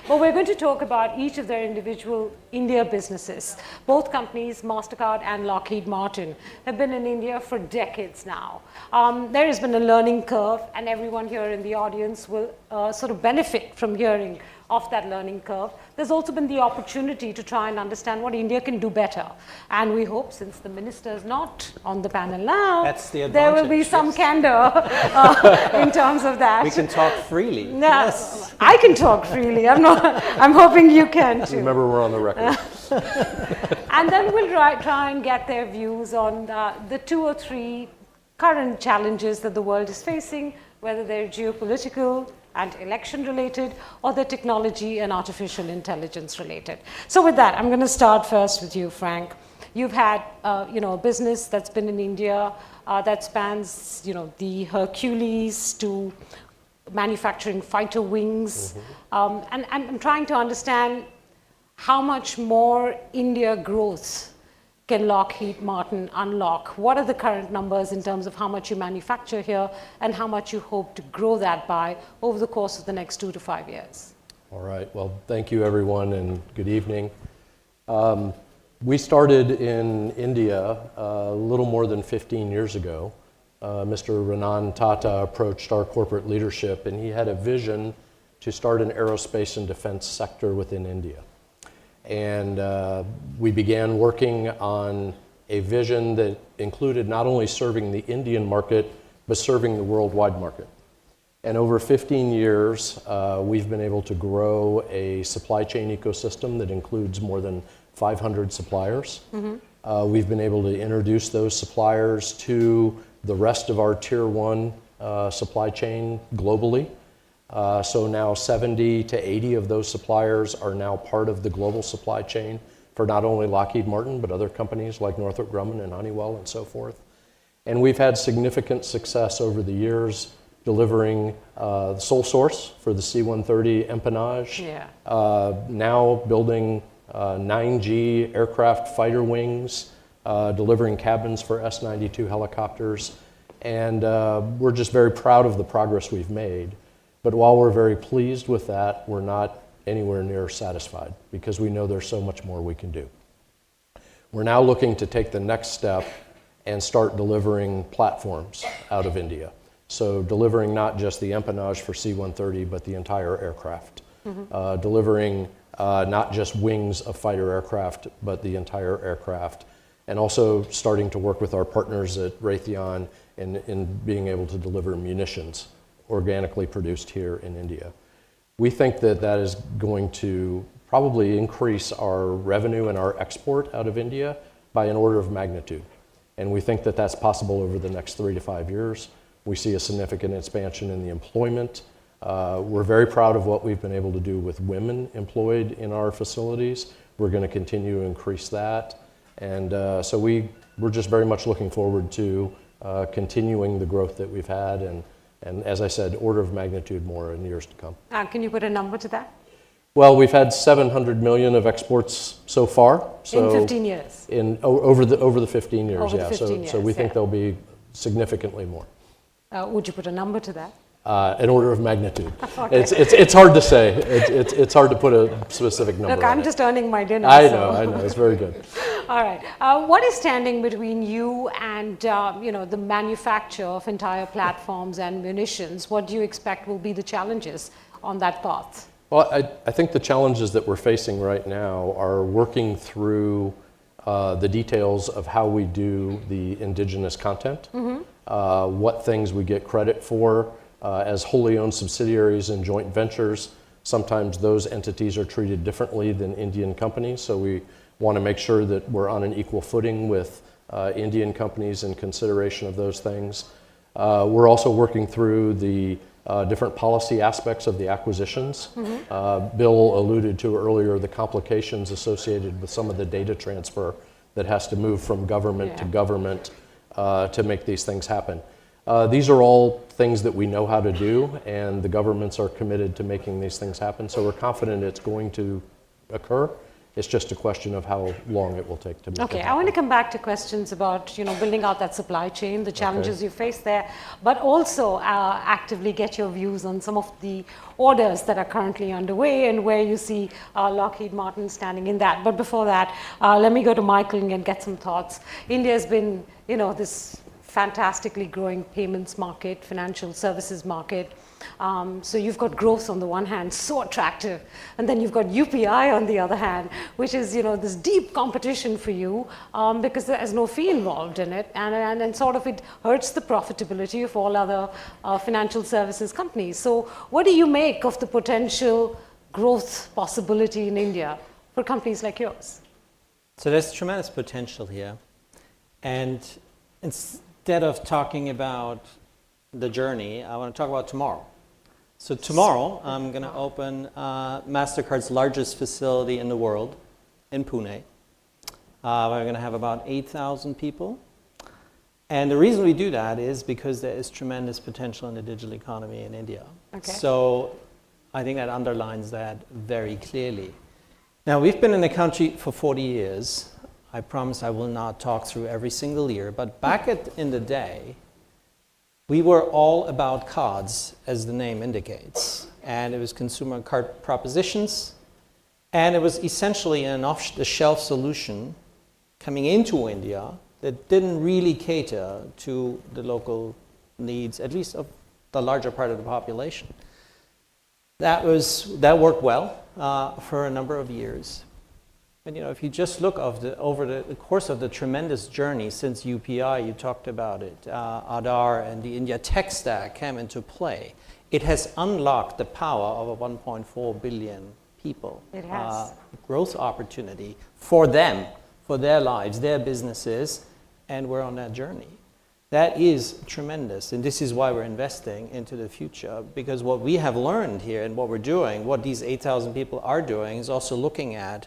But we're going to talk about each of their individual India businesses. Both companies, Mastercard and Lockheed Martin, have been in India for decades now. There has been a learning curve, and everyone here in the audience will sort of benefit from hearing of that learning curve. There's also been the opportunity to try and understand what India can do better. And we hope, since the minister is not on the panel now, there will be some candor in terms of that. We can talk freely. No, yes. I can talk freely. I'm hoping you can too. Remember, we're on the record. And then we'll try and get their views on the 2 or 3 current challenges that the world is facing, whether they're geopolitical and election related, or the technology and artificial intelligence related. So with that, I'm going to start first with you, Frank. You've had a business that's been in India that spans the Hercules to manufacturing fighter wings. And I'm trying to understand how much more India growth can Lockheed Martin unlock? What are the current numbers in terms of how much you manufacture here and how much you hope to grow that by over the course of the next 2 to 5 years? All right. Well, thank you, everyone, and good evening. We started in India a little more than 15 years ago. Mr. Ratan Tata approached our corporate leadership, and he had a vision to start an aerospace and defense sector within India. And we began working on a vision that included not only serving the Indian market, but serving the worldwide market. And over 15 years, we've been able to grow a supply chain ecosystem that includes more than 500 suppliers. We've been able to introduce those suppliers to the rest of our tier 1 supply chain globally. So now 70 to 80 of those suppliers are now part of the global supply chain for not only Lockheed Martin, but other companies like Northrop Grumman and Honeywell and so forth. And we've had significant success over the years delivering sole source for the C-130 empennage, now building 9G aircraft fighter wings, delivering cabins for S-92 helicopters. And we're just very proud of the progress we've made. But while we're very pleased with that, we're not anywhere near satisfied because we know there's so much more we can do. We're now looking to take the next step and start delivering platforms out of India. So delivering not just the empennage for C-130, but the entire aircraft. Delivering not just wings of fighter aircraft, but the entire aircraft. And also starting to work with our partners at Raytheon in being able to deliver munitions organically produced here in India. We think that that is going to probably increase our revenue and our export out of India by an order of magnitude. And we think that that's possible over the next 3 to 5 years. We see a significant expansion in the employment. We're very proud of what we've been able to do with women employed in our facilities. We're going to continue to increase that. And so we're just very much looking forward to continuing the growth that we've had and as I said, order of magnitude more in years to come. Can you put a number to that? Well, we've had 700 million of exports so far. So in 15 years? Over the 15 years, over the 15 years, so we think there'll be significantly more. Would you put a number to that? An order of magnitude. Okay. It's hard to say. It's hard to put a specific number. Look, I'm just earning my dinner. I know. It's very good. All right. What is standing between you and the manufacture of entire platforms and munitions? What do you expect will be the challenges on that path? Well, I think the challenges that we're facing right now are working through the details of how we do the indigenous content, what things we get credit for. As wholly owned subsidiaries and joint ventures, sometimes those entities are treated differently than Indian companies, so we want to make sure that we're on an equal footing with Indian companies in consideration of those things. We're also working through the different policy aspects of the acquisitions. Bill alluded to earlier the complications associated with some of the data transfer that has to move from government to government to make these things happen. These are all things that we know how to do, and the governments are committed to making these things happen, so we're confident it's going to occur, It's just a question of how long it will take to make Okay, it I want to happen. come back to questions about building out that supply chain, the challenges you face there, but also actively get your views on some of the orders that are currently underway and where you see Lockheed Martin standing in that. But before that, let me go to Michael and get some thoughts. India has been, this fantastically growing payments market, financial services market. So you've got growth on the one hand, so attractive, and then you've got UPI on the other hand, which is this deep competition for you because there's no fee involved in it, and sort of it hurts the profitability of all other financial services companies. So what do you make of the potential growth possibility in India for companies like yours? So there's tremendous potential here, and instead of talking about the journey, I want to talk about tomorrow. So tomorrow, I'm going to open Mastercard's largest facility in the world in Pune. We're going to have about 8,000 people. And the reason we do that is because there is tremendous potential in the digital economy in India. Okay. So I think that underlines that very clearly. Now, we've been in the country for 40 years. I promise I will not talk through every single year, but back in the day, we were all about cards, as the name indicates, and it was consumer card propositions, and it was essentially an off-the-shelf solution coming into India that didn't really cater to the local needs, at least of the larger part of the population. That worked well for a number of years. And if you just look over the course of the tremendous journey since UPI, you talked about it, Aadhaar and the India tech stack came into play, it has unlocked the power of a 1.4 billion people. It has. Growth opportunity for them, for their lives, their businesses, and we're on that journey. That is tremendous, and this is why we're investing into the future, because what we have learned here and what we're doing, what these 8,000 people are doing, is also looking at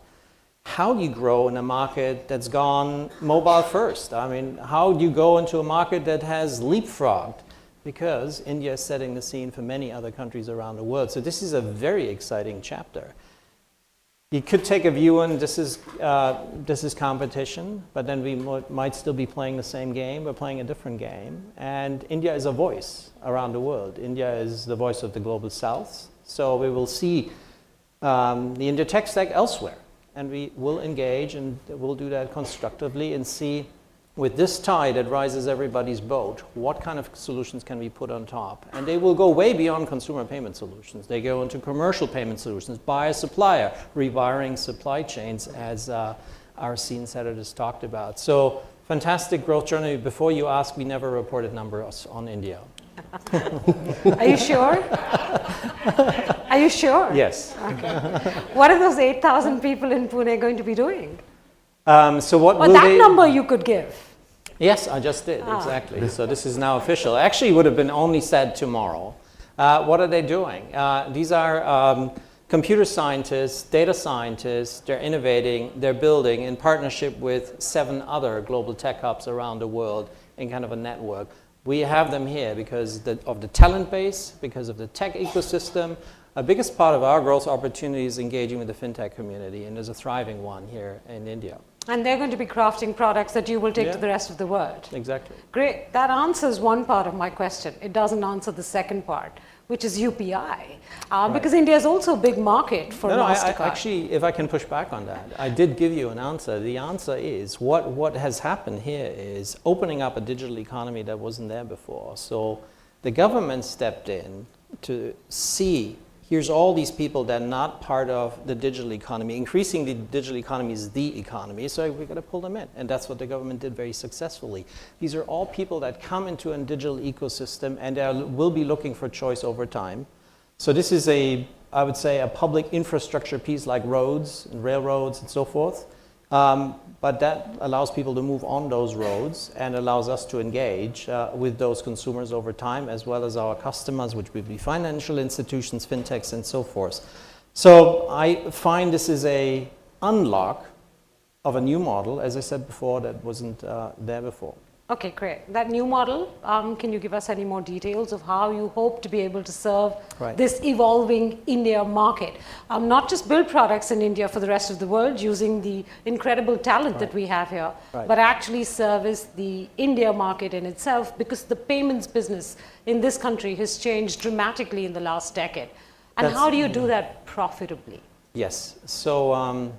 how do you grow in a market that's gone mobile first? I mean, how do you go into a market that has leapfrogged? Because India is setting the scene for many other countries around the world. So this is a very exciting chapter. You could take a view on this is competition, but then we might still be playing the same game. We're playing a different game. And India is a voice around the world. India is the voice of the global south. So we will see the India tech stack elsewhere. And we will engage, and we'll do that constructively and see, with this tide that rises everybody's boat, what kind of solutions can we put on top? And they will go way beyond consumer payment solutions. They go into commercial payment solutions, buyer, supplier, rewiring supply chains, as our scene setter just talked about. So fantastic growth journey. Before you ask, we never reported numbers on India. Are you sure? Are you sure? Yes. Okay. What are those 8,000 people in Pune going to be doing? So what Well, will that they... number you could give. Yes, I just did, exactly. So this is now official. Actually, it would have been only said tomorrow. What are they doing? These are computer scientists, data scientists. They're innovating, they're building in partnership with 7 other global tech hubs around the world in kind of a network. We have them here because of the talent base, because of the tech ecosystem. A biggest part of our growth opportunity is engaging with the fintech community, and there's a thriving one here in India. And they're going to be crafting products that you will take to the rest of the world. Exactly. Great. That answers one part of my question. It doesn't answer the second part, which is UPI. Because India is also a big market for Mastercard. Actually, if I can push back on that, I did give you an answer. The answer is what has happened here is opening up a digital economy that wasn't there before. So the government stepped in to see, here's all these people that are not part of the digital economy. Increasingly, the digital economy is the economy, so we've got to pull them in. And that's what the government did very successfully. These are all people that come into a digital ecosystem and will be looking for choice over time. So this is I would say, a public infrastructure piece like roads and railroads and so forth. But that allows people to move on those roads and allows us to engage with those consumers over time, as well as our customers, which would be financial institutions, fintechs, and so forth. So I find this is a unlock of a new model, as I said before, that wasn't there before. Okay, great. That new model, can you give us any more details of how you hope to be able to serve this evolving India market? Not just build products in India for the rest of the world using the incredible talent that we have here, but actually service the India market in itself, because the payments business in this country has changed dramatically in the last decade. And how do you do that profitably? Yes. So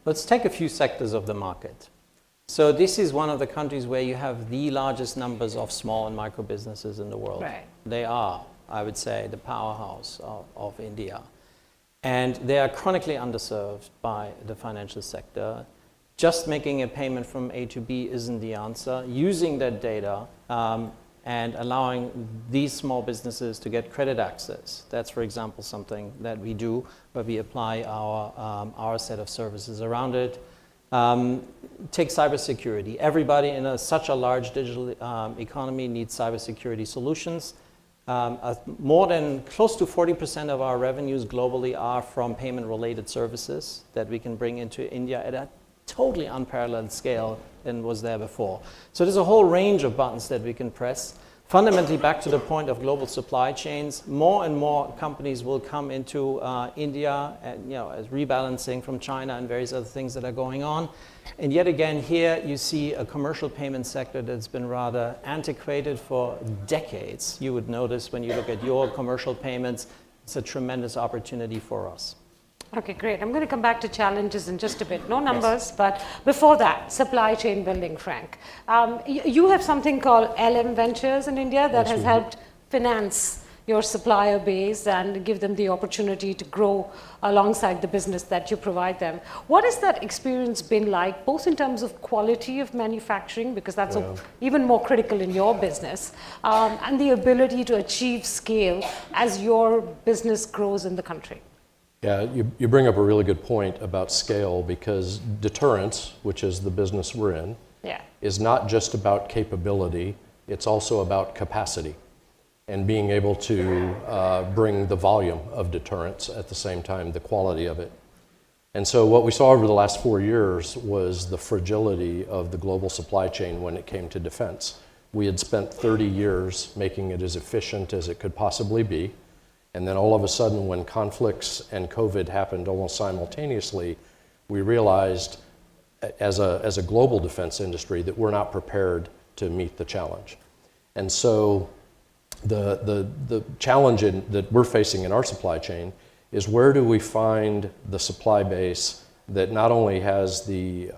let's take a few sectors of the market. So this is one of the countries where you have the largest numbers of small and micro businesses in the world. Right. They are, I would say, the powerhouse of India. And they are chronically underserved by the financial sector. Just making a payment from A to B isn't the answer. Using that data and allowing these small businesses to get credit access. That's, for example, something that we do, where we apply our set of services around it. Take cybersecurity. Everybody in such a large digital economy needs cybersecurity solutions. More than close to 40% of our revenues globally are from payment-related services that we can bring into India at a totally unparalleled scale than was there before. So there's a whole range of buttons that we can press. Fundamentally, back to the point of global supply chains, more and more companies will come into India, and as rebalancing from China and various other things that are going on. And yet again, here you see a commercial payment sector that's been rather antiquated for decades. You would notice when you look at your commercial payments, it's a tremendous opportunity for us. Okay, great. I'm going to come back to challenges in just a bit. No numbers, but before that, supply chain building, Frank. You have something called LM Ventures in India that has helped finance your supplier base and give them the opportunity to grow alongside the business that you provide them. What has that experience been like, both in terms of quality of manufacturing, because that's even more critical in your business, and the ability to achieve scale as your business grows in the country? Yeah, you bring up a really good point about scale, because deterrence, which is the business we're in, is not just about capability, it's also about capacity and being able to bring the volume of deterrence at the same time, the quality of it. And so what we saw over the last 4 years was the fragility of the global supply chain when it came to defense. We had spent 30 years making it as efficient as it could possibly be. And then all of a sudden, when conflicts and COVID happened almost simultaneously, we realized as a global defense industry that we're not prepared to meet the challenge. And so the challenge that we're facing in our supply chain is, where do we find the supply base that not only has the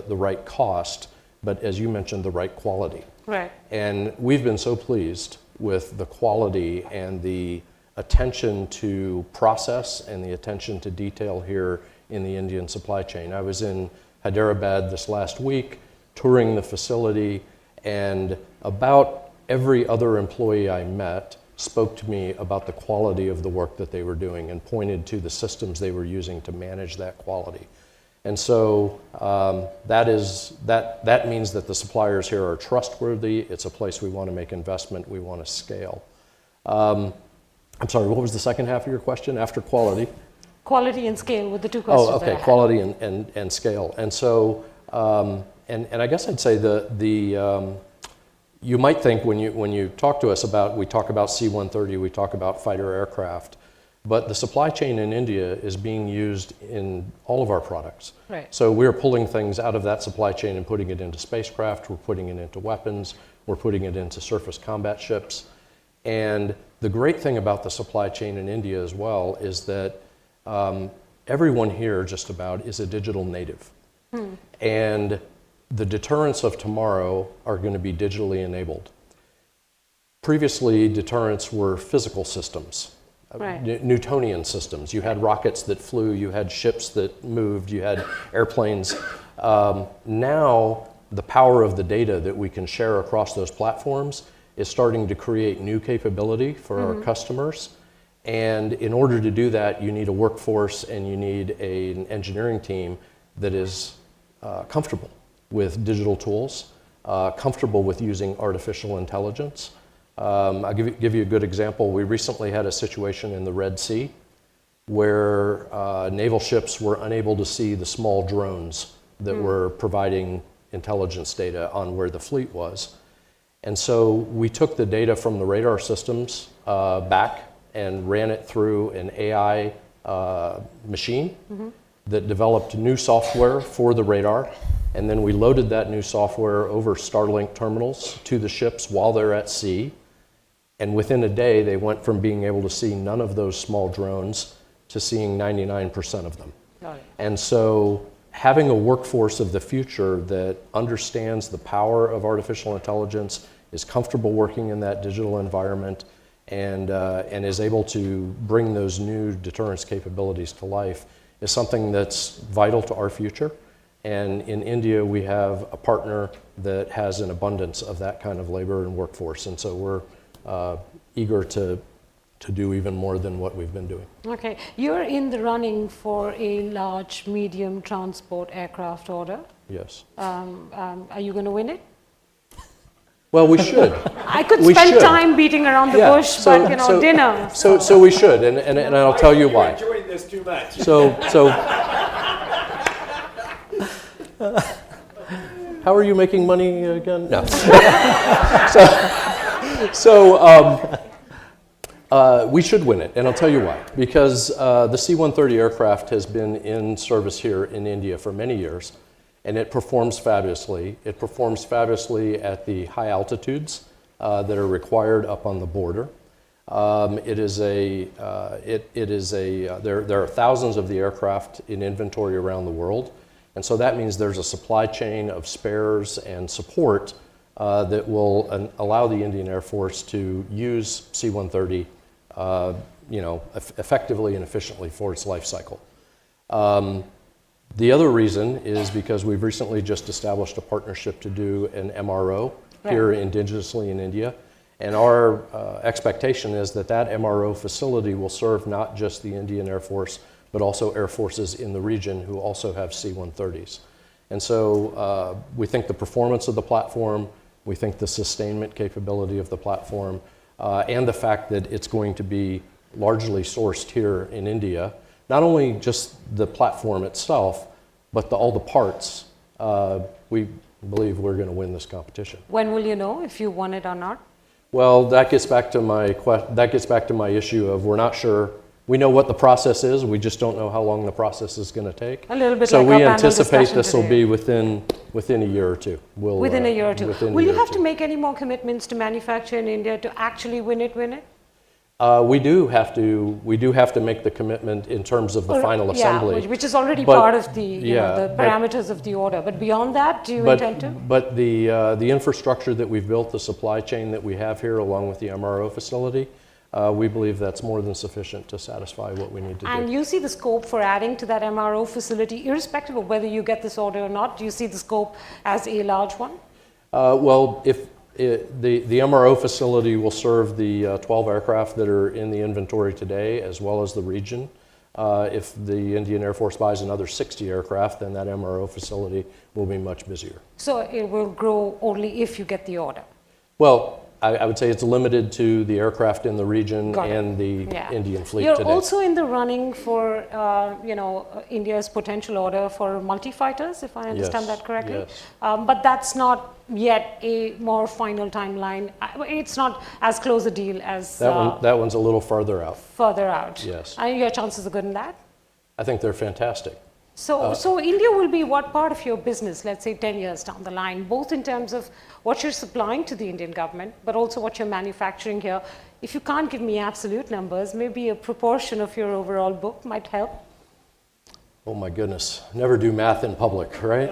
right cost, but, as you mentioned, the right quality. Right. And we've been so pleased with the quality and the attention to process and the attention to detail here in the Indian supply chain. I was in Hyderabad this last week touring the facility, and about every other employee I met spoke to me about the quality of the work that they were doing and pointed to the systems they were using to manage that quality. And so that means that the suppliers here are trustworthy. It's a place we want to make investment. We want to scale. I'm sorry, what was the second half of your question after quality? Quality and scale were the two questions. Oh, okay, quality and scale. And so, and I guess I'd say you might think when you talk to us we talk about C-130, we talk about fighter aircraft, but the supply chain in India is being used in all of our products. Right. So we're pulling things out of that supply chain and putting it into spacecraft, we're putting it into weapons, we're putting it into surface combat ships. And the great thing about the supply chain in India as well is that everyone here just about is a digital native. And the deterrents of tomorrow are going to be digitally enabled. Previously, deterrents were physical systems. Right. Newtonian systems. You had rockets that flew, you had ships that moved, you had airplanes. Now, the power of the data that we can share across those platforms is starting to create new capability for our customers. And in order to do that, you need a workforce and you need an engineering team that is comfortable with digital tools, comfortable with using artificial intelligence. I'll give you a good example. We recently had a situation in the Red Sea where naval ships were unable to see the small drones that were providing intelligence data on where the fleet was. And so we took the data from the radar systems back and ran it through an AI machine that developed new software for the radar. And then we loaded that new software over Starlink terminals to the ships while they're at sea. And within a day, they went from being able to see none of those small drones to seeing 99% of them. Got it. And so having a workforce of the future that understands the power of artificial intelligence, is comfortable working in that digital environment, and is able to bring those new deterrence capabilities to life is something that's vital to our future. And in India, we have a partner that has an abundance of that kind of labor and workforce. And so we're eager to do even more than what we've been doing. Okay, you're in the running for a large medium transport aircraft order. Yes. Are you going to win it? Well, we should. I could We spend should. time beating around the bush, but dinner. So we should, and I'll tell you why. You're enjoying this too much. So how are you making money again? No. We should win it, and I'll tell you why. Because the C-130 aircraft has been in service here in India for many years, and it performs fabulously. It performs fabulously at the high altitudes that are required up on the border. There are thousands of the aircraft in inventory around the world, and so that means there's a supply chain of spares and support that will allow the Indian Air Force to use C-130 effectively and efficiently for its life cycle. The other reason is because we've recently just established a partnership to do an MRO here indigenously in India. And our expectation is that that MRO facility will serve not just the Indian Air Force, but also air forces in the region who also have C-130s. And so we think the performance of the platform, we think the sustainment capability of the platform, and the fact that it's going to be largely sourced here in India, not only just the platform itself, but all the parts, we believe we're going to win this competition. When will you know if you won it or not? Well, that gets back to my issue of we're not sure. We know what the process is, we just don't know how long the process is going to take. A little bit so like we our panel anticipate discussion this will today. be within a year or two. Within a year or two. Will you have to make? make any more commitments to manufacture in India to actually win it? We do have to make the commitment in terms of the final assembly. Yeah, which is already But- part of the the parameters of the order. But beyond that, do you intend to? But the infrastructure that we've built, the supply chain that we have here, along with the MRO facility, we believe that's more than sufficient to satify what we need to And do. you see the scope for adding to that MRO facility, irrespective of whether you get this order or not? Do you see the scope as a large one? Well, if the MRO facility will serve the 12 aircraft that are in the inventory today, as well as the region. If the Indian Air Force buys another 60 aircraft, then that MRO facility will be much busier. So it will grow only if you get the order? Well, I would say it's limited to the aircraft in the region Got it. and the Yeah. Indian fleet You're today. also in the running for, India's potential order for multi-fighters, if I understand Yes, that correctly. yes. But that's not yet a more final timeline. It's not as close a deal as That one's a little farther out. further out. Yes. And your chances are good in that? I think they're fantastic. So India will be what part of your business, let's say 10 years down the line, both in terms of what you're supplying to the Indian government, but also what you're manufacturing here. If you can't give me absolute numbers, maybe a proportion of your overall book might help. Oh my goodness, never do math in public, right?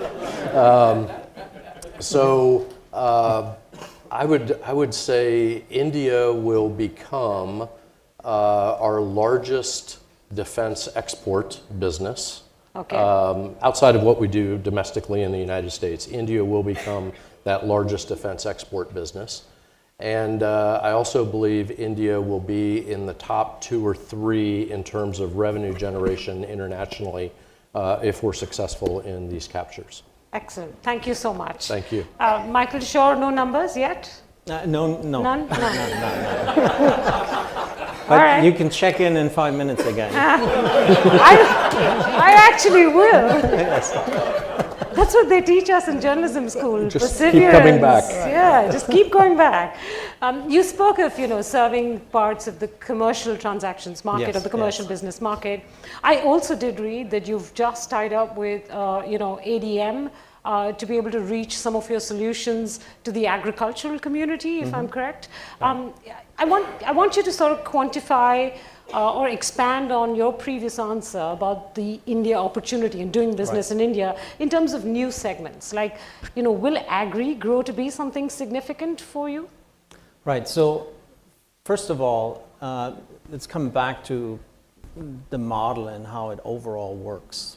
I would say India will become our largest defense export business. Okay. Outside of what we do domestically in the United States, India will become that largest defense export business. And I also believe India will be in the top 2 or 3 in terms of revenue generation internationally if we're successful in these captures. Excellent. Thank you so much. Thank you. Michael Shore, no numbers yet? No. None? No. But All right. you can check in 5 minutes again. I actually will. Yes. That's what they teach us in journalism school. Just keep coming back. Yeah, just keep going back. You spoke of, serving parts of the commercial transactions market, Yes, or the commercial business market. I also did read that you've just tied up with, ADM to be able to reach some of your solutions to the agricultural community, if I'm correct. I want you to sort of quantify or expand on your previous answer about the India opportunity and doing business in India in terms of new segments. Like, will agri grow to be something significant for you? Right. So, first of all, let's come back to the model and how it overall works.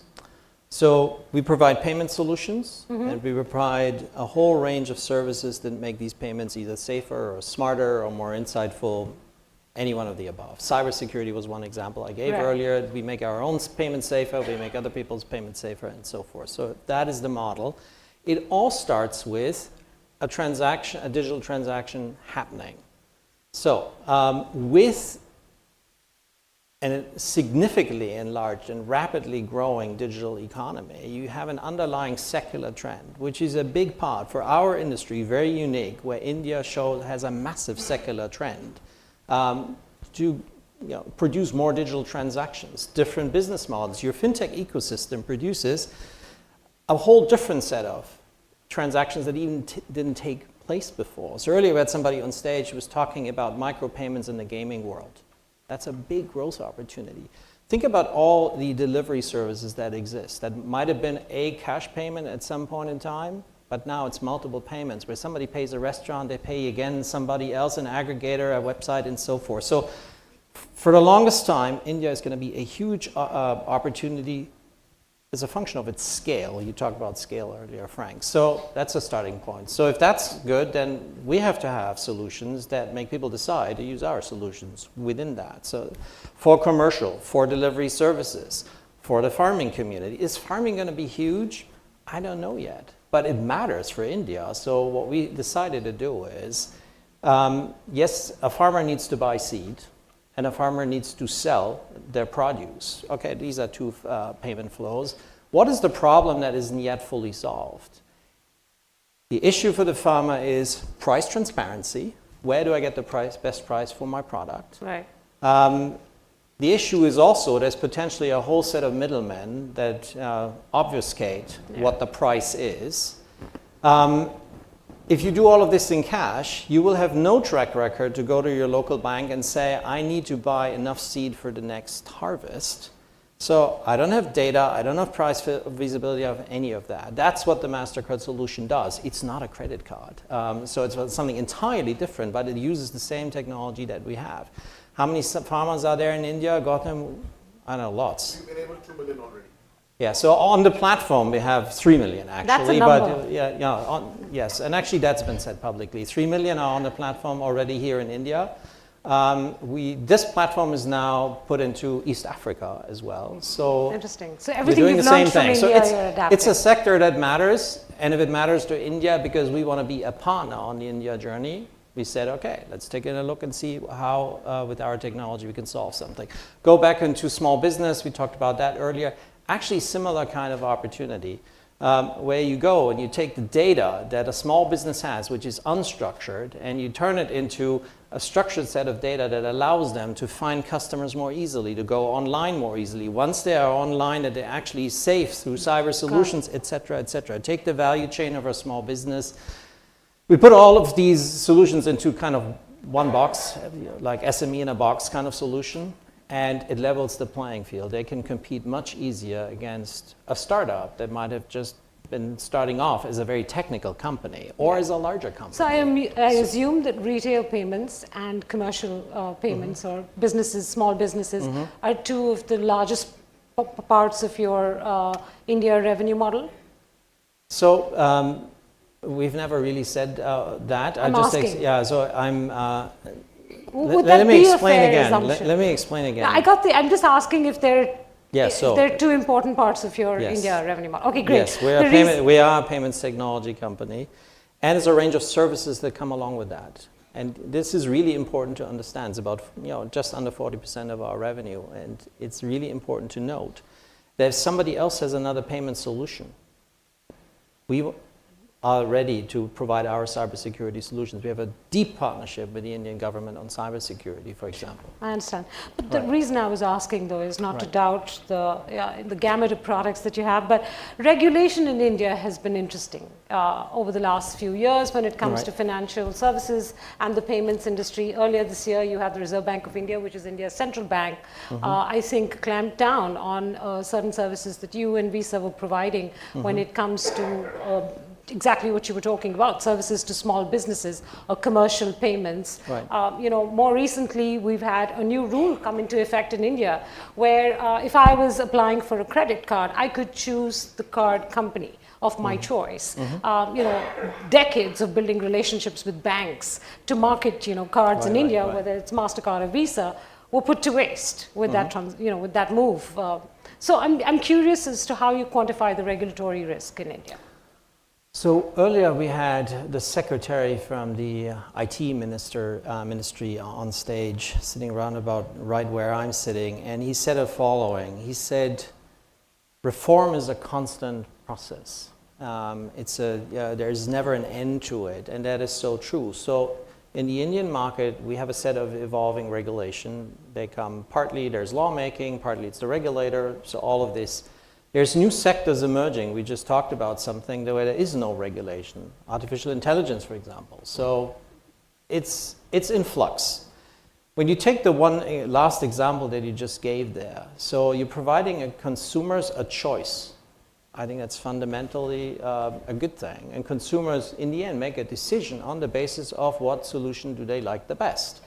So we provide payment solutions, and we provide a whole range of services that make these payments either safer or smarter or more insightful, any one of the above. Cybersecurity was one example I gave earlier. We make our own payments safer, we make other people's payments safer, and so forth. So that is the model. It all starts with a transaction, a digital transaction happening. So with a significantly enlarged and rapidly growing digital economy, you have an underlying secular trend, which is a big part for our industry, very unique, where India has a massive secular trend to produce more digital transactions, different business models. Your fintech ecosystem produces a whole different set of transactions that even didn't take place before. So earlier we had somebody on stage who was talking about micropayments in the gaming world. That's a big growth opportunity. Think about all the delivery services that exist. That might have been a cash payment at some point in time, but now it's multiple payments where somebody pays a restaurant, they pay again somebody else, an aggregator, a website, and so forth. So for the longest time, India is going to be a huge opportunity as a function of its scale. You talked about scale earlier, Frank. So that's a starting point. So if that's good, then we have to have solutions that make people decide to use our solutions within that. So for commercial, for delivery services, for the farming community. Is farming going to be huge? I don't know yet, but it matters for India. So what we decided to do is, yes, a farmer needs to buy seed, and a farmer needs to sell their produce. Okay, these are two payment flows. What is the problem that isn't yet fully solved? The issue for the farmer is price transparency. Where do I get the best price for my product? Right. The issue is also there's potentially a whole set of middlemen that obfuscate what the price is. If you do all of this in cash, you will have no track record to go to your local bank and say, I need to buy enough seed for the next harvest. So I don't have data, I don't have price visibility of any of that. That's what the Mastercard solution does. It's not a credit card. So it's something entirely different, but it uses the same technology that we have. How many farmers are there in India? Got them, I don't know, lots. We've enabled 2 million already. Yeah, so on the platform we have 3 million actually. That's a number. But yes, and actually that's been said publicly. 3 million are on the platform already here in India. This platform is now put into East Africa as well. So interesting. So everything we're doing you've the learned same from thing. India, So you're adapting. it's a sector that matters, and if it matters to India because we want to be a partner on the India journey, we said, okay, let's take a look and see how, with our technology, we can solve something. Go back into small business. We talked about that earlier. Actually, similar kind of opportunity where you go and you take the data that a small business has, which is unstructured, and you turn it into a structured set of data that allows them to find customers more easily, to go online more easily. Once they are online, that they're actually safe through cyber solutions, et cetera, et cetera. Take the value chain of a small business. We put all of these solutions into kind of one box, like SME in a box kind of solution, and it levels the playing field. They can compete much easier against a startup that might have just been starting off as a very technical company or as a larger company. So I assume that retail payments and commercial payments or businesses, small businesses, are two of the largest parts of your India revenue model? So we've never really said that. I'm asking. So I'm... Would let that me be a explain fair again. assumption? Let me explain again. I'm just asking if they're two important parts of your Yes. India revenue model. Okay, great. Yes, we are a payments technology company, and there's a range of services that come along with that. And this is really important to understand. It's about just under 40% of our revenue, and it's really important to note that if somebody else has another payment solution, we are ready to provide our cybersecurity solutions. We have a deep partnership with the Indian government on cybersecurity, for example. I understand. But the reason I was asking, though, is not to doubt the gamut of products that you have, but regulation in India has been interesting over the last few years when it comes to financial services and the payments industry. Earlier this year, you had the Reserve Bank of India, which is India's central bank, I think clamped down on certain services that you and Visa were providing when it comes to exactly what you were talking about, services to small businesses or commercial payments. More recently, we've had a new rule come into effect in India where if I was applying for a credit card, I could choose the card company of my choice. Decades of building relationships with banks to market, cards in India, whether it's Mastercard or Visa, were put to waste with that, with that move. So I'm curious as to how you quantify the regulatory risk in India. So earlier we had the secretary from the IT ministry on stage, sitting around about right where I'm sitting, and he said the following. He said, reform is a constant process. There's never an end to it, and that is so true. So in the Indian market, we have a set of evolving regulation. They come partly, there's lawmaking, partly it's the regulator, so all of this. There's new sectors emerging. We just talked about something where there is no regulation, artificial intelligence, for example. So it's in flux. When you take the one last example that you just gave there, so you're providing consumers a choice. I think that's fundamentally a good thing. And consumers, in the end, make a decision on the basis of what solution do they like the best.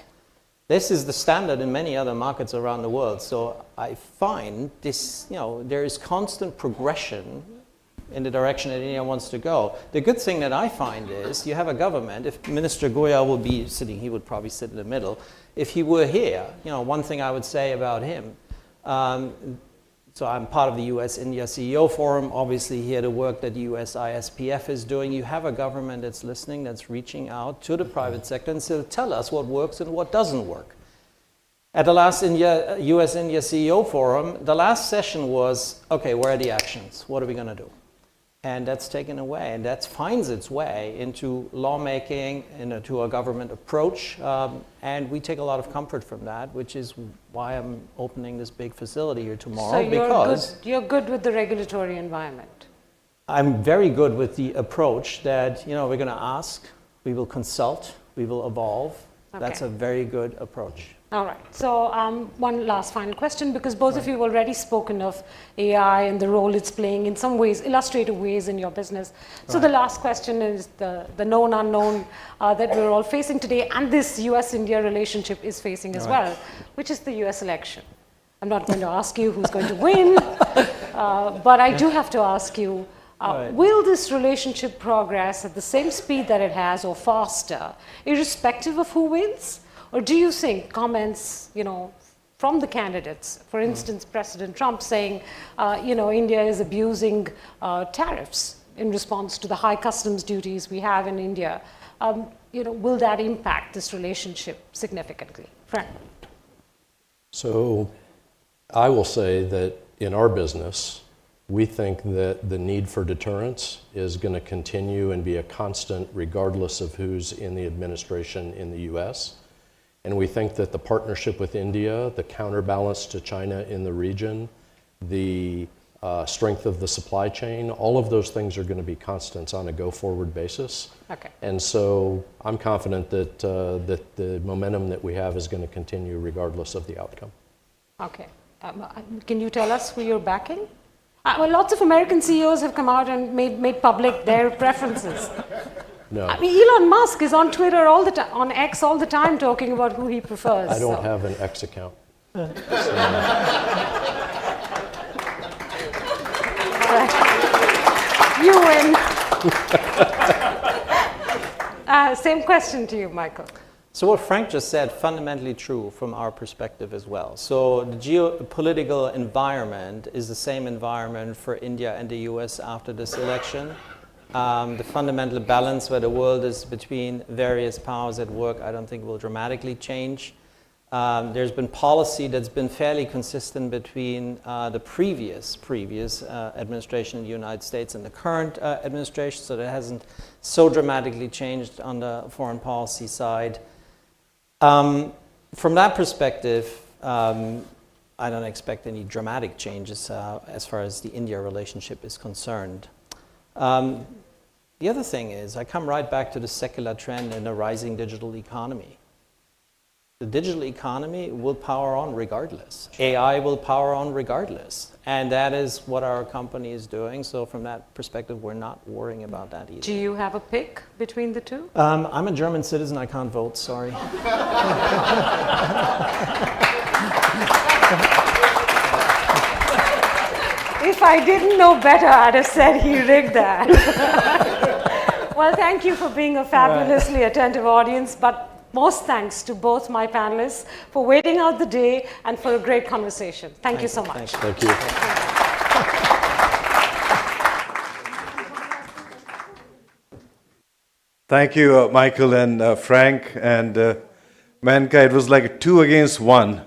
This is the standard in many other markets around the world. So I find this, there is constant progression in the direction that India wants to go. The good thing that I find is you have a government. If Minister Goyal will be sitting, he would probably sit in the middle. If he were here, one thing I would say about him, so I'm part of the US-India CEO Forum. Obviously, here the work that the USISPF is doing. You have a government that's listening, that's reaching out to the private sector and say, tell us what works and what doesn't work. At the last US-India CEO Forum, the last session was, okay, where are the actions? What are we going to do? And that's taken away, and that finds its way into lawmaking, into a government approach, and we take a lot of comfort from that, which is why I'm opening this big facility here tomorrow. So you're good with the regulatory environment? I'm very good with the approach that, we're going to ask, we will consult, we will evolve. Okay. That's a very good approach. All right. So one last final question, because both of you have already spoken of AI and the role it's playing in some ways, illustrative ways in your business. So the last question is the known unknown that we're all facing today, and this US-India relationship is facing as well, which is the US election. I'm not going to ask you who's going to win, but I do have to ask you, will this relationship progress at the same speed that it has or faster, irrespective of who wins? Or do you think comments, from the candidates, for instance, President Trump saying, India is abusing tariffs in response to the high customs duties we have in India, will that impact this relationship significantly? Frank? So I will say that in our business, we think that the need for deterrence is going to continue and be a constant regardless of who's in the administration in the US. And we think that the partnership with India, the counterbalance to China in the region, the strength of the supply chain, all of those things are going to be constants on a go-forward basis. Okay. And so I'm confident that that the momentum that we have is going to continue regardless of the outcome. Okay. Can you tell us who you're backing? Well, lots of American CEOs have come out and made public their preferences. No. I mean, Elon Musk is on Twitter all the time, on X all the time, talking about who he prefers. I don't have an X account. You win. Same question to you, Michael. So what Frank just said, fundamentally true from our perspective as well. So the geopolitical environment is the same environment for India and the US after this election. The fundamental balance where the world is between various powers at work, I don't think will dramatically change. There's been policy that's been fairly consistent between the previous administration in the United States and the current administration, so that hasn't so dramatically changed on the foreign policy side. From that perspective, I don't expect any dramatic changes as far as the India relationship is concerned. The other thing is, I come right back to the secular trend in a rising digital economy. The digital economy will power on regardless. AI will power on regardless. And that is what our company is doing. So from that perspective, we're not worrying about that either. Do you have a pick between the two? I'm a German citizen. I can't vote, sorry. If I didn't know better, I'd have said he rigged that. Well, thank you for being a fabulously attentive audience, but most thanks to both my panelists for waiting out the day and for a great conversation. Thank you so much. Thank you. Thank you, Michael and Frank and Menaka. It was like a 2 against 1.